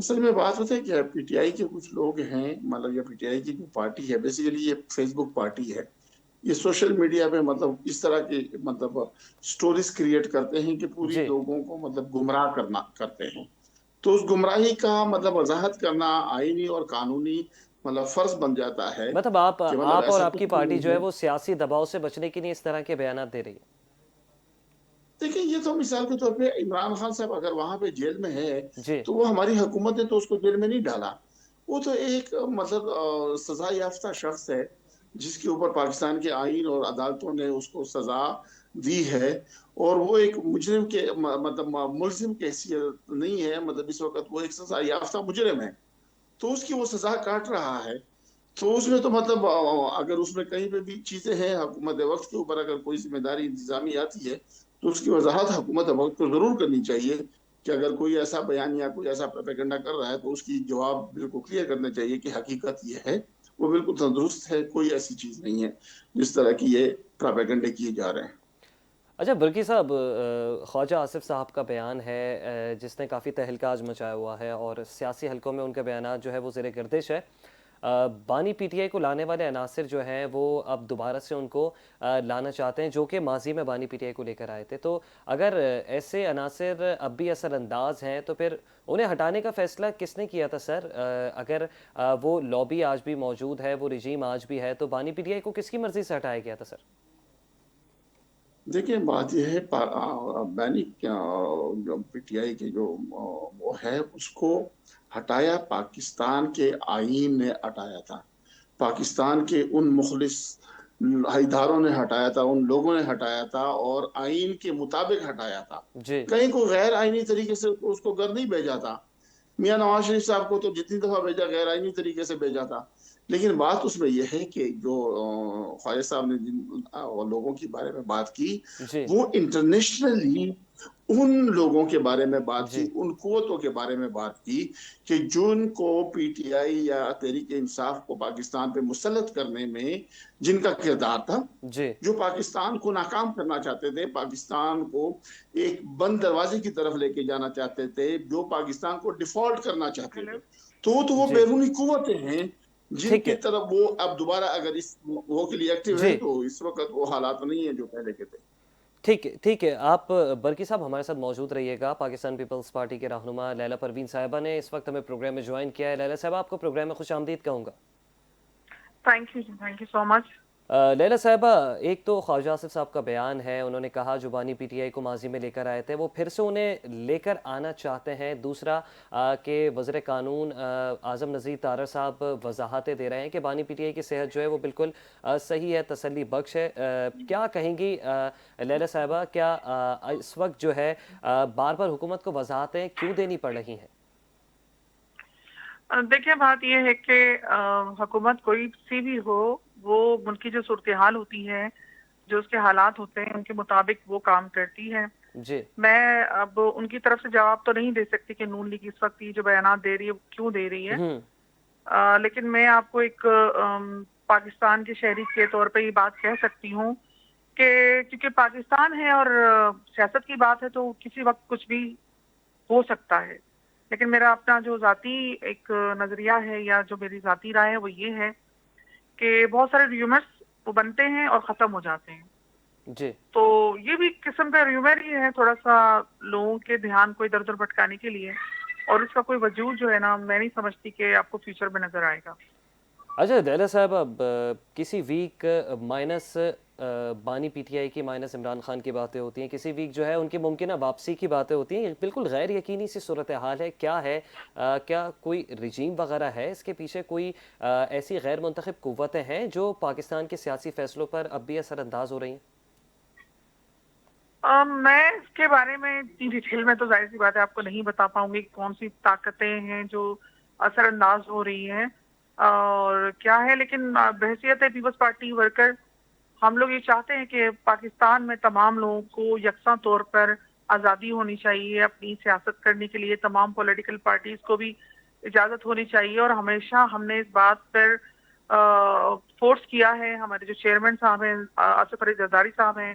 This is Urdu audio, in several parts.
اصل میں بات ہوتا ہے کہ پی ٹی آئی کے کچھ لوگ ہیں، مطلب یہ پی ٹی آئی کی جو پارٹی ہے بیسیکلی یہ فیس بک پارٹی ہے، یہ سوشل میڈیا پہ مطلب اس طرح کی مطلب سٹوریز کریٹ کرتے ہیں کہ پوری جی، لوگوں کو مطلب گمراہ کرتے ہیں، تو اس گمراہی کا مطلب وضاحت کرنا آئینی اور قانونی مطلب فرض بن جاتا ہے مطلب آپ کہ مطلب آپ اور ایسا آپ کچھ کی بھی پارٹی جو نہیں ہے ہے۔ وہ سیاسی دباؤ سے بچنے کے لیے اس طرح کے بیانات دے رہی ہے؟ دیکھیں یہ تو مثال کے طور پہ عمران خان صاحب اگر وہاں پہ جیل میں ہے جی، تو وہ ہماری حکومت نے تو اس کو جیل میں نہیں ڈالا، وہ تو ایک مطلب سزا یافتہ شخص ہے جس کے اوپر پاکستان کے آئین اور عدالتوں نے اس کو سزا دی ہے، اور وہ ایک مجرم کے مطلب ملزم کی حیثیت نہیں ہے، مطلب اس وقت وہ ایک سزا یافتہ مجرم ہے، تو اس کی وہ سزا کاٹ رہا ہے، تو اس میں تو مطلب اگر اس میں کہیں پہ بھی چیزیں ہیں حکومت وقت کے اوپر اگر کوئی ذمہ داری انتظامی آتی ہے تو اس کی وضاحت حکومت وقت کو ضرور کرنی چاہیے کہ اگر کوئی ایسا بیان یا کوئی ایسا پروپیگنڈا کر رہا ہے تو اس کی جواب بالکل کلیئر کرنا چاہیے کہ حقیقت یہ ہے، وہ بالکل تندرست ہے، کوئی ایسی چیز نہیں ہے جس طرح کی یہ پروپیگنڈے کیے جا رہے ہیں۔ اچھا برقی صاحب، خواجہ آصف صاحب کا بیان ہے جس نے کافی تہلکہ آج مچایا ہوا ہے اور سیاسی حلقوں میں ان کے بیانات جو ہے وہ زیر گردش ہے۔ بانی پی ٹی آئی کو لانے والے عناصر جو ہیں وہ اب دوبارہ سے ان کو لانا چاہتے ہیں جو کہ ماضی میں بانی پی ٹی آئی کو لے کر آئے تھے، تو اگر ایسے عناصر اب بھی اثر انداز ہیں تو پھر انہیں ہٹانے کا فیصلہ کس نے کیا تھا سر؟ اگر وہ لابی آج بھی موجود ہے، وہ رجیم آج بھی ہے، تو بانی پی ٹی آئی کو کس کی مرضی سے ہٹایا گیا تھا سر؟ دیکھیں بات یہ ہے بینی جو پی ٹی آئی کے جو وہ ہے اس کو ہٹایا پاکستان کے آئین نے ہٹایا تھا، پاکستان کے ان مخلص اداروں نے ہٹایا تھا، ان لوگوں نے ہٹایا تھا اور آئین کے مطابق ہٹایا تھا، جی، کہیں کو غیر آئینی طریقے سے اس کو گھر نہیں بھیجا تھا۔ میاں نواز شریف صاحب کو تو جتنی دفعہ بھیجا غیر آئینی طریقے سے بھیجا تھا، لیکن بات اس میں یہ ہے کہ جو خواجہ صاحب نے جن لوگوں کے بارے میں بات کی جی، وہ انٹرنیشنلی ان لوگوں کے بارے میں بات کی، جی، ان قوتوں کے بارے میں بات کی کہ جن کو پی ٹی آئی یا تحریک انصاف کو پاکستان پہ مسلط کرنے میں جن کا کردار تھا، جی، جو پاکستان کو ناکام کرنا چاہتے تھے، پاکستان کو ایک بند دروازے کی طرف لے کے جانا چاہتے تھے، جو پاکستان کو ڈیفالٹ کرنا چاہتے تھے، تو وہ جی، بیرونی قوتیں ہیں جن ٹھیک کی ہے، طرف وہ اب دوبارہ اگر اس وہ کے لیے ایکٹیو ہیں جی، تو اس وقت وہ حالات نہیں ہیں جو پہلے کے تھے۔ ٹھیک ہے، ٹھیک ہے، آپ برقی صاحب ہمارے ساتھ موجود رہیے گا۔ پاکستان پیپلز پارٹی کے رہنما لیلہ پروین صاحبہ نے اس وقت ہمیں پروگرام میں جوائن کیا ہے۔ لیلہ صاحبہ آپ کو پروگرام میں خوش آمدید کہوں گا۔ تھینک یو سو مچ۔ لیلہ صاحبہ، ایک تو خواجہ آصف صاحب کا بیان ہے، انہوں نے کہا جو بانی پی ٹی آئی کو ماضی میں لے کر آئے تھے وہ پھر سے انہیں لے کر آنا چاہتے ہیں۔ دوسرا کہ وزیر قانون اعظم نذیر تارڑ صاحب وضاحتیں دے رہے ہیں کہ بانی پی ٹی آئی کی صحت جو ہے وہ بالکل صحیح ہے، تسلی بخش ہے۔ کیا کہیں گی لیلہ صاحبہ، کیا اس وقت جو ہے بار بار حکومت کو وضاحتیں کیوں دینی پڑ رہی ہیں؟ دیکھیے بات یہ ہے کہ حکومت کوئی سی بھی ہو، وہ ملک کی جو صورتحال ہوتی ہے، جو اس کے حالات ہوتے ہیں ان کے مطابق وہ کام کرتی ہے۔ جی، میں اب ان کی طرف سے جواب تو نہیں دے سکتی کہ نون لیگ اس وقت یہ جو بیانات دے رہی ہے وہ کیوں دے رہی ہے، ہوں، لیکن میں آپ کو ایک پاکستان کے شہری کے طور پہ یہ بات کہہ سکتی ہوں کہ کیونکہ پاکستان ہے اور سیاست کی بات ہے تو کسی وقت کچھ بھی ہو سکتا ہے، لیکن میرا اپنا جو ذاتی ایک نظریہ ہے یا جو میری ذاتی رائے ہے وہ یہ ہے کہ بہت سارے ریومرز وہ بنتے ہیں اور ختم ہو جاتے ہیں، جی، تو یہ بھی ایک قسم کا ریومر ہی ہے، تھوڑا سا لوگوں کے دھیان کو ادھر ادھر بھٹکانے کے لیے، اور اس کا کوئی وجود جو ہے نا میں نہیں سمجھتی کہ آپ کو فیوچر میں نظر آئے گا۔ اچھا لیلہ صاحب، اب کسی ویک مائنس بانی پی ٹی آئی کی مائنس عمران خان کی باتیں ہوتی ہیں، کسی ویک جو ہے ان کی ممکنہ واپسی کی باتیں ہوتی ہیں، بالکل غیر یقینی سی صورتحال ہے، کیا ہے؟ کیا کوئی رجیم وغیرہ ہے اس کے پیچھے؟ کوئی ایسی غیر منتخب قوتیں ہیں جو پاکستان کے سیاسی فیصلوں پر اب بھی اثر انداز ہو رہی ہیں؟ میں اس کے بارے میں اتنی ڈیٹیل میں تو ظاہر سی بات ہے آپ کو نہیں بتا پاؤں گی کون سی طاقتیں ہیں جو اثر انداز ہو رہی ہیں اور کیا ہے، لیکن بحیثیت پیپلز پارٹی ورکر ہم لوگ یہ چاہتے ہیں کہ پاکستان میں تمام لوگوں کو یکساں طور پر آزادی ہونی چاہیے، اپنی سیاست کرنے کے لیے تمام پولیٹیکل پارٹیز کو بھی اجازت ہونی چاہیے، اور ہمیشہ ہم نے اس بات پر فورس کیا ہے، ہمارے جو چیئرمین صاحب ہیں آصف علی زرداری صاحب ہیں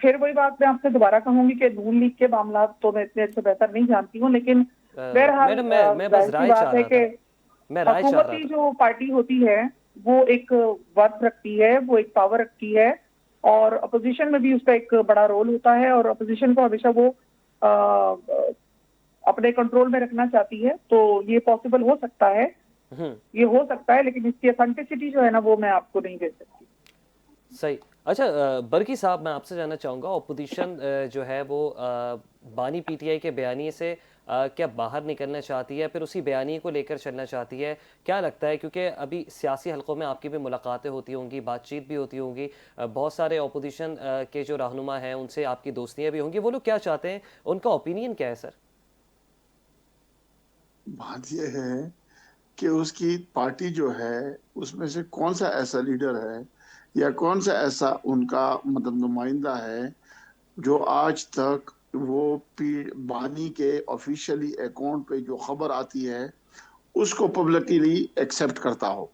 پھر وہی بات میں آپ سے دوبارہ کہوں گی کہ نون لیگ کے معاملات تو میں اتنے اچھے بہتر نہیں جانتی ہوں، لیکن بہرحال میڈم میں بس ظاہر سی رائے بات چاہ ہے رہا کہ تھا، میں رائے چاہ رہا حکومتی تھا. جو پارٹی ہوتی ہے وہ ایک ورث رکھتی ہے، وہ ایک پاور رکھتی ہے، اور اپوزیشن میں بھی اس کا ایک بڑا رول ہوتا ہے، اور اپوزیشن کو ہمیشہ وہ اپنے کنٹرول میں رکھنا چاہتی ہے. تو یہ پاسبل ہو سکتا ہے، یہ ہو سکتا ہے، لیکن اس کی اتھینٹسٹی جو ہے نا وہ میں آپ کو نہیں دے سکتی. صحیح. اچھا برقی صاحب، میں آپ سے جاننا چاہوں گا، اپوزیشن جو ہے وہ بانی پی ٹی آئی کے بیانیے سے کیا باہر نکلنا چاہتی ہے، پھر اسی بیانیے کو لے کر چلنا چاہتی ہے؟ کیا لگتا ہے، کیونکہ ابھی سیاسی حلقوں میں آپ کی بھی ملاقاتیں ہوتی ہوں گی، بات چیت بھی ہوتی ہوں گی، بہت سارے اپوزیشن کے جو رہنما ہیں ان سے آپ کی دوستیاں بھی ہوں گی، وہ لوگ کیا چاہتے ہیں، ان کا اوپینین کیا ہے سر؟ بات یہ ہے کہ اس کی پارٹی جو ہے اس میں سے کون سا ایسا لیڈر ہے یا کون سا ایسا ان کا مطلب نمائندہ ہے جو آج تک وہ بانی کے آفیشیلی اکاؤنٹ پہ جو خبر آتی ہے اس کو پبلکلی ایکسیپٹ کرتا ہو.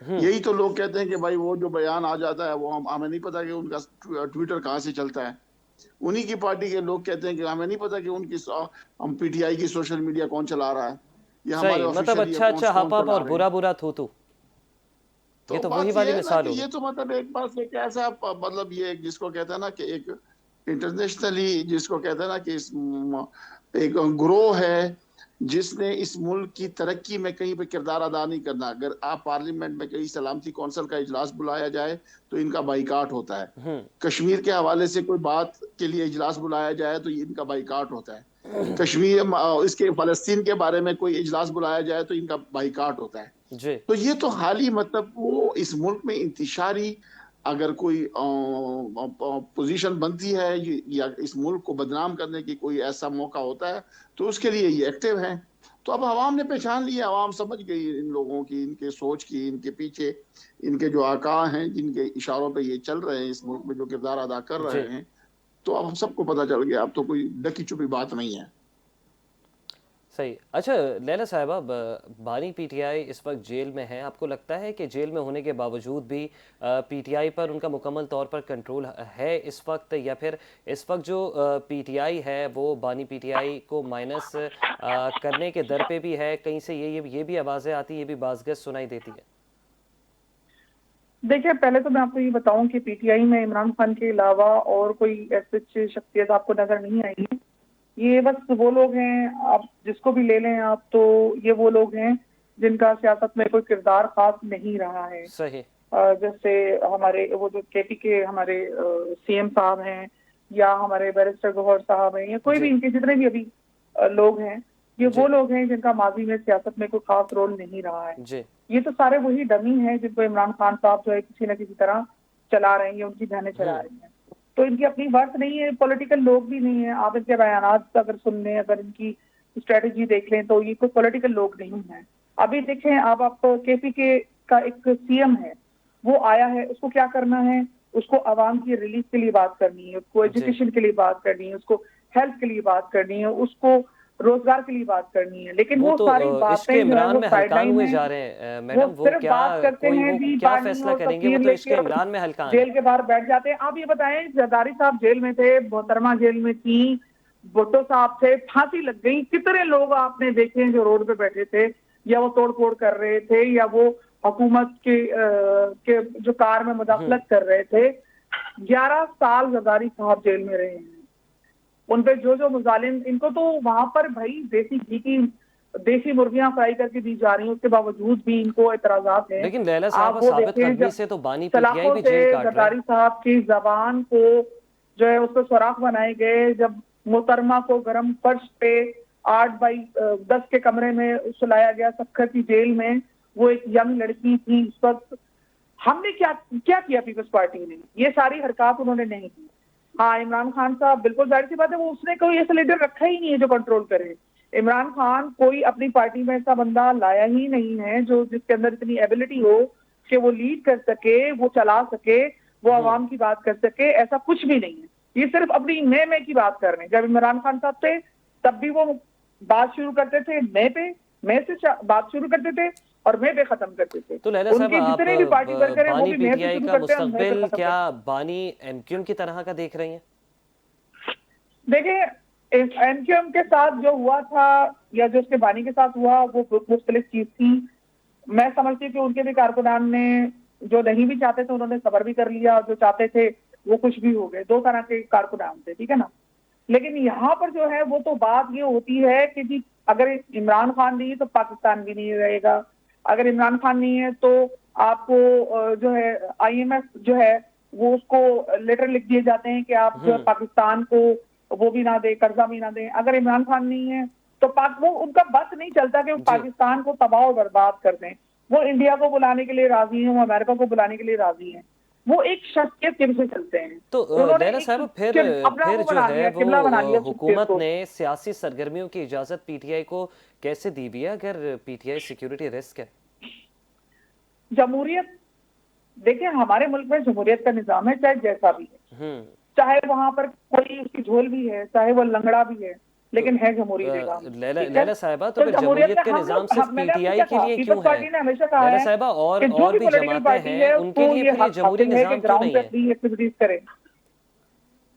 یہی تو لوگ کہتے ہیں کہ بھائی وہ جو بیان آ جاتا ہے وہ ہمیں نہیں پتا کہ ان کا ٹویٹر کہاں سے چلتا ہے. انہی کی پارٹی کے لوگ کہتے ہیں کہ ہمیں نہیں پتا کہ ان کی پی ٹی آئی کی سوشل میڈیا کون چلا رہا ہے یا ہمارے صحیح، مطلب آفیشیلی اچھا اچھا اکاؤنٹس کون ہپ ہپ اور چلا رہے ہیں. برا برا تھو تو، یہ تو تو وہی بات یہ والی ہے نا مثال کہ ہو یہ گئی. تو مطلب ایک بار سے کیسا مطلب یہ جس کو کہتے ہیں نا کہ ایک انٹرنیشنلی جس کو کہتے ہیں نا کہ ایک گروہ ہے جس نے اس ملک کی ترقی میں کہیں پہ کردار ادا نہیں کرنا. اگر آپ پارلیمنٹ میں کہیں سلامتی کونسل کا اجلاس بلایا جائے تو ان کا بائیکاٹ ہوتا ہے. کشمیر کے حوالے سے کوئی بات کے لیے اجلاس بلایا جائے تو ان کا بائیکاٹ ہوتا ہے. کشمیر اس کے فلسطین کے بارے میں کوئی اجلاس بلایا جائے تو ان کا بائیکاٹ ہوتا ہے. جی تو یہ تو حالی مطلب وہ اس ملک میں انتشاری اگر کوئی پوزیشن بنتی ہے یا اس ملک کو بدنام کرنے کی کوئی ایسا موقع ہوتا ہے تو اس کے لیے یہ ایکٹیو ہیں. تو اب عوام نے پہچان لیا، عوام سمجھ گئی ان لوگوں کی، ان کے سوچ کی، ان کے پیچھے ان کے جو آقا ہیں جن کے اشاروں پہ یہ چل رہے ہیں اس ملک میں جو کردار ادا کر جی رہے ہیں. تو اب ہم سب کو پتہ چل گیا، اب تو کوئی ڈکی چھپی بات نہیں ہے. صحیح. اچھا لیلا صاحبہ، بانی پی ٹی آئی اس وقت جیل میں ہیں، آپ کو لگتا ہے کہ جیل میں ہونے کے باوجود بھی پی ٹی آئی پر ان کا مکمل طور پر کنٹرول ہے اس وقت، یا پھر اس وقت جو پی ٹی آئی ہے وہ بانی پی ٹی آئی کو مائنس کرنے کے در پہ بھی ہے؟ کہیں سے یہ بھی آوازیں آتی، یہ بھی بازگشت سنائی دیتی ہے. دیکھیں، پہلے تو میں آپ کو یہ بتاؤں کہ پی ٹی آئی میں عمران خان کے علاوہ اور کوئی ایسی شخصیت آپ کو نظر نہیں آئی ہے. یہ بس وہ لوگ ہیں، آپ جس کو بھی لے لیں آپ، تو یہ وہ لوگ ہیں جن کا سیاست میں کوئی کردار خاص نہیں رہا ہے. صحیح. جیسے ہمارے وہ جو کے پی کے ہمارے سی ایم صاحب ہیں، یا ہمارے بیرسٹر گوہر صاحب ہیں، یا کوئی بھی جی ان کے جتنے بھی ابھی لوگ ہیں، یہ جی وہ لوگ ہیں جن کا ماضی میں سیاست میں کوئی خاص رول نہیں رہا ہے. جی یہ تو سارے وہی ڈمی ہیں جن کو عمران خان صاحب جو ہے کسی نہ کسی طرح چلا رہے ہیں، یا ان کی بہنیں چلا رہی ہیں. تو ان کی اپنی ورث نہیں ہے، پولیٹیکل لوگ بھی نہیں ہیں. آپ ان کے بیانات اگر سن لیں، اگر ان کی اسٹریٹجی دیکھ لیں، تو یہ کوئی پولیٹیکل لوگ نہیں ہیں. ابھی دیکھیں آپ کے پی کے کا ایک سی ایم ہے، وہ آیا ہے، اس کو کیا کرنا ہے؟ اس کو عوام کی ریلیف کے لیے بات کرنی ہے، اس کو جی ایجوکیشن کے لیے بات کرنی ہے، اس کو ہیلتھ کے لیے بات کرنی ہے، اس کو روزگار کے لیے بات کرنی ہے. لیکن وہ وہ تو ساری عشق باتیں جو ہے عمران وہ میں سائڈ ہلکان لائن ہوئے ہیں. جا رہے ہیں وہ میڈم. صرف بات کرتے ہیں وہ جی کیا بانی فیصلہ اور کریں گے؟ وہ تصویر تو لے عشق کے، اور عمران میں ہلکان ہیں. جیل کے باہر بیٹھ جاتے ہیں. آپ یہ بتائیں، زرداری صاحب جیل میں تھے، محترمہ جیل میں تھی، بھٹو صاحب سے پھانسی لگ گئی. کتنے لوگ آپ نے دیکھے ہیں جو روڈ پہ بیٹھے تھے، یا وہ توڑ پھوڑ کر رہے تھے، یا وہ حکومت کے جو کار میں مداخلت کر رہے تھے. 11 سال زرداری صاحب جیل میں رہے ہیں. ان پہ جو مظالم، ان کو تو وہاں پر بھائی دیسی گھی کی دیسی مرغیاں فرائی کر کے دی جا رہی ہیں، اس کے باوجود بھی ان کو اعتراضات ہیں. لیکن لیلا صاحبہ، آپ وہ ثابت دیکھیں قدمی جب سے تو بانی پی ٹی آئی سلاخوں بھی سے جیل کاٹ رہا ہے. زرداری صاحب کی زبان کو جو ہے اس پہ سوراخ بنائے گئے، جب محترمہ کو گرم فرش پہ 8x10 کے کمرے میں سلایا گیا سکھر کی جیل میں. وہ ایک ینگ لڑکی تھی اس وقت. ہم نے کیا کیا پیپلز پارٹی نے؟ یہ ساری حرکات انہوں نے نہیں کی. ہاں، عمران خان صاحب بالکل ظاہر سی بات ہے، وہ اس نے کوئی ایسا لیڈر رکھا ہی نہیں ہے جو کنٹرول کرے. عمران خان کوئی اپنی پارٹی میں ایسا بندہ لایا ہی نہیں ہے جو جس کے اندر اتنی ایبلٹی ہو کہ وہ لیڈ کر سکے، وہ چلا سکے، وہ عوام کی بات کر سکے. ایسا کچھ بھی نہیں ہے. یہ صرف اپنی میں کی بات کر رہے ہیں. جب عمران خان صاحب تھے تب بھی وہ بات شروع کرتے تھے میں سے بات شروع کرتے تھے. اور میں پہ ختم کرتے تھے. تو لیلا صاحب ان کے آپ جتنے بھی پارٹی ورکر ہیں وہ بانی بھی پی میں ٹی سے آئی شروع کا کرتے ہیں اور میں پہ مستقبل ختم کیا کرتے ہیں. بانی ایم کیو ایم کی طرح کا دیکھ رہی ہیں؟ دیکھیں این کیو ایم کے ساتھ جو ہوا تھا یا جو اس کے بانی کے ساتھ ہوا وہ مختلف چیز تھی. میں سمجھتی ہوں کہ ان کے بھی کارکنان نے جو نہیں بھی چاہتے تھے انہوں نے صبر بھی کر لیا, جو چاہتے تھے وہ کچھ بھی ہو گئے. دو طرح کے کارکنان تھے, ٹھیک ہے نا. لیکن یہاں پر جو ہے وہ تو بات یہ ہوتی ہے کہ جی اگر عمران خان نہیں ہے تو پاکستان بھی نہیں رہے گا. اگر عمران خان نہیں ہے تو آپ کو جو ہے آئی ایم ایف جو ہے وہ اس کو لیٹر لکھ دیے جاتے ہیں کہ آپ جو ہے پاکستان کو وہ بھی نہ دیں, قرضہ بھی نہ دیں. اگر عمران خان نہیں ہے تو وہ ان کا بس نہیں چلتا کہ وہ پاکستان کو تباہ و برباد کر دیں. وہ انڈیا کو بلانے کے لیے راضی ہیں, وہ امریکہ کو بلانے کے لیے راضی ہیں. وہ ایک شخص کے قبل سے چلتے ہیں. تو انہوں نے لیلا ایک صاحب اپنا پھر وہ جو بنا ہے لیا, قبلہ بنا وہ لیا سپریم حکومت کورٹ. نے سیاسی سرگرمیوں کی اجازت پی ٹی آئی کو کیسے دی ہوئی ہے اگر P T I security risk ہے؟ جمہوریت, دیکھیں ہمارے ملک میں جمہوریت کا نظام ہے, چاہے جیسا بھی ہے, چاہے وہاں پر کوئی اس کی جھول بھی ہے, چاہے وہ لنگڑا بھی ہے, لیکن ہے جمہوری نظام. ٹھیک ہے, لیلا صاحبہ تو تو پھر جمہوریت جمہوریت کا کا ہم نظام لوگ صرف میں پی نے آپ ٹی کو آئی کیا کے کہا, لیے کیوں پیپلز ہے؟ پارٹی نے ہمیشہ کہا لیلا ہے صاحبہ کہ جو اور بھی بھی پولیٹیکل جماعتیں پارٹی ہیں ہے اس ان کے کو لیے یہ پھر یہ حق جمہوری حاصل ہے کہ نظام کیوں گراؤنڈ نہیں پہ ہے؟ اپنی ایکٹیویٹیز کرے.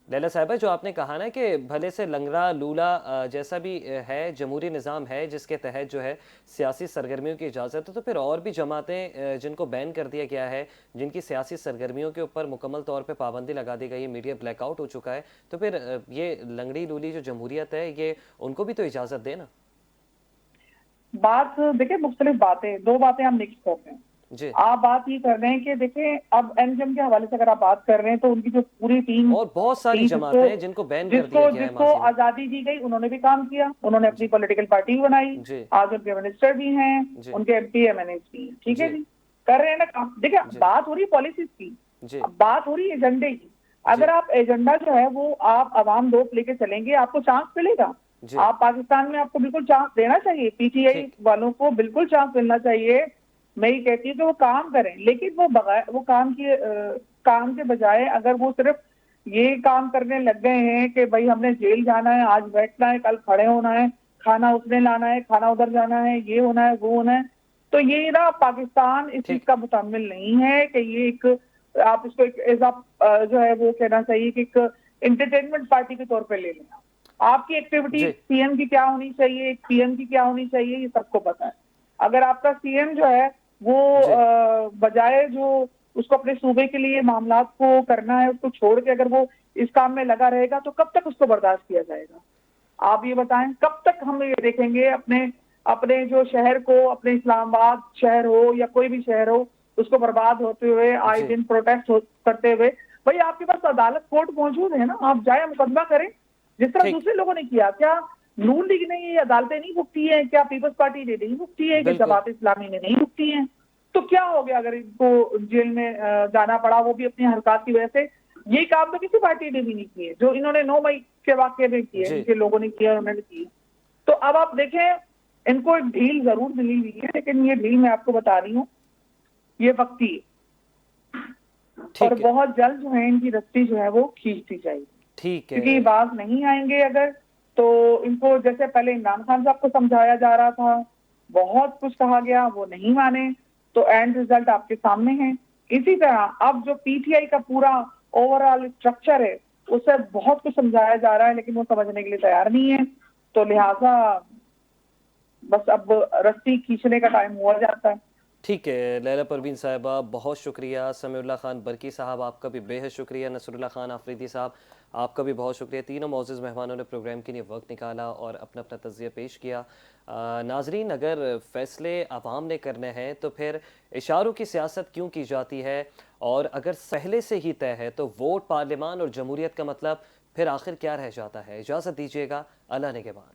لیلا صاحبہ جو آپ نے کہا نا کہ بھلے سے لنگڑا لولا جیسا بھی ہے جمہوری نظام ہے جس کے تحت جو ہے سیاسی سرگرمیوں کی اجازت ہے, تو پھر اور بھی جماعتیں جن کو بین کر دیا گیا ہے, جن کی سیاسی سرگرمیوں کے اوپر مکمل طور پہ پابندی لگا دی گئی ہے, میڈیا بلیک آؤٹ ہو چکا ہے, تو پھر یہ لنگڑی لولی جو جمہوریت ہے یہ ان کو بھی تو اجازت دے نا. بات دیکھیں مختلف باتیں, دو باتیں ہم مکس کرتے ہیں. جی, آپ بات یہ کر رہے ہیں کہ دیکھیں اب این جی ایم کے حوالے سے اگر آپ بات کر رہے ہیں تو ان کی جو پوری ٹیم اور بہت ساری تھی جماعتیں ہیں جن کو بین کر جس دیا کو گیا ہے جس کو ماضی میں. آزادی دی گئی انہوں نے بھی کام کیا, انہوں نے اپنی جی پولیٹیکل پارٹی بنائی, جی آج ان کے منسٹر بھی ہیں, جی ان کے M P M N S بھی ہیں. ٹھیک ہے جی جی, کر رہے ہیں نا کام. دیکھیں جی بات ہو رہی ہے پالیسیز کی, جی اب بات ہو رہی ہے ایجنڈے کی. جی اگر آپ ایجنڈا جو ہے وہ آپ عوام دوست لے کے چلیں گے آپ کو چانس ملے گا. جی آپ پاکستان میں آپ کو بالکل چانس دینا چاہیے, پی ٹی آئی ٹھیک والوں کو بالکل چانس ملنا چاہیے. میں یہ کہتی ہوں کہ وہ کام کریں, لیکن وہ بغیر وہ کام کے بجائے اگر وہ صرف یہ کام کرنے لگ گئے ہیں کہ بھائی ہم نے جیل جانا ہے, آج بیٹھنا ہے, کل کھڑے ہونا ہے, کھانا اس نے لانا ہے, کھانا ادھر جانا ہے, یہ ہونا ہے, وہ ہونا ہے, تو یہ نا پاکستان اس چیز ٹھیک کا متعمل نہیں ہے کہ یہ ایک آپ اس کو ایک جو ہے وہ کہنا چاہیے کہ ایک انٹرٹینمنٹ پارٹی کے طور پہ لے لیں. آپ کی ایکٹیویٹی جی سی ایم کی کیا ہونی چاہیے, ایک پی ایم کی کیا ہونی چاہیے, یہ سب کو پتا ہے. اگر آپ کا سی ایم جو ہے وہ جی بجائے جو اس کو اپنے صوبے کے لیے معاملات کو کرنا ہے اس کو چھوڑ کے اگر وہ اس کام میں لگا رہے گا تو کب تک اس کو برداشت کیا جائے گا؟ آپ یہ بتائیں, کب تک ہم یہ دیکھیں گے اپنے جو شہر کو, اپنے اسلام آباد شہر ہو یا کوئی بھی شہر ہو, اس کو برباد ہوتے ہوئے, آئے جی دن پروٹیسٹ کرتے ہوئے. بھائی آپ کے پاس عدالت کورٹ موجود ہے نا, آپ جائیں مقدمہ کریں جس طرح ٹھیک دوسرے لوگوں نے کیا. کیا نون لیگ نے یہ عدالتیں نہیں بھگتی ہیں؟ کیا پیپلز پارٹی نے نہیں بھگتی ہے؟ کہ بالکل جماعت اسلامی نے نہیں بھگتی ہیں؟ تو کیا ہو گیا اگر ان کو جیل میں جانا پڑا وہ بھی اپنی حرکات کی وجہ سے؟ یہ کام تو کسی پارٹی نے بھی نہیں کیے جو انہوں نے 9 مئی کے واقعے میں کیے, ان جی کے لوگوں نے کیا, انہوں نے کیے. تو اب آپ دیکھیں ان کو ایک ڈھیل ضرور ملی ہوئی ہے, لیکن یہ ڈھیل میں آپ کو بتا رہی ہوں یہ وقتی ہے, اور ٹھیک ہے بہت جلد جو ہے ان کی رسی جو ہے وہ کھینچتی جائے گی. ٹھیک کیونکہ یہ ہے باز نہیں آئیں گے اگر, تو ان کو جیسے پہلے عمران خان صاحب کو سمجھایا جا رہا تھا, بہت کچھ کہا گیا, وہ نہیں مانے, تو اینڈ ریزلٹ آپ کے سامنے ہیں. اسی طرح اب جو پی ٹی آئی کا پورا اوور آل اسٹرکچر ہے اسے بہت کچھ سمجھایا جا رہا ہے لیکن وہ سمجھنے کے لیے تیار نہیں ہے, تو لہٰذا بس اب رسی کھینچنے کا ٹائم ہوا جاتا ہے. ٹھیک ہے لیلا پروین صاحبہ, بہت شکریہ. سمیع اللہ خان برکی صاحب آپ کا بھی بے حد شکریہ. نصر اللہ خان آفریدی صاحب آپ کا بھی بہت شکریہ. تینوں معزز مہمانوں نے پروگرام کے لیے وقت نکالا اور اپنا اپنا تجزیہ پیش کیا. ناظرین, اگر فیصلے عوام نے کرنے ہیں تو پھر اشاروں کی سیاست کیوں کی جاتی ہے, اور اگر پہلے سے ہی طے ہے تو ووٹ, پارلیمان اور جمہوریت کا مطلب پھر آخر کیا رہ جاتا ہے؟ اجازت دیجیے گا, اللہ نگہبان.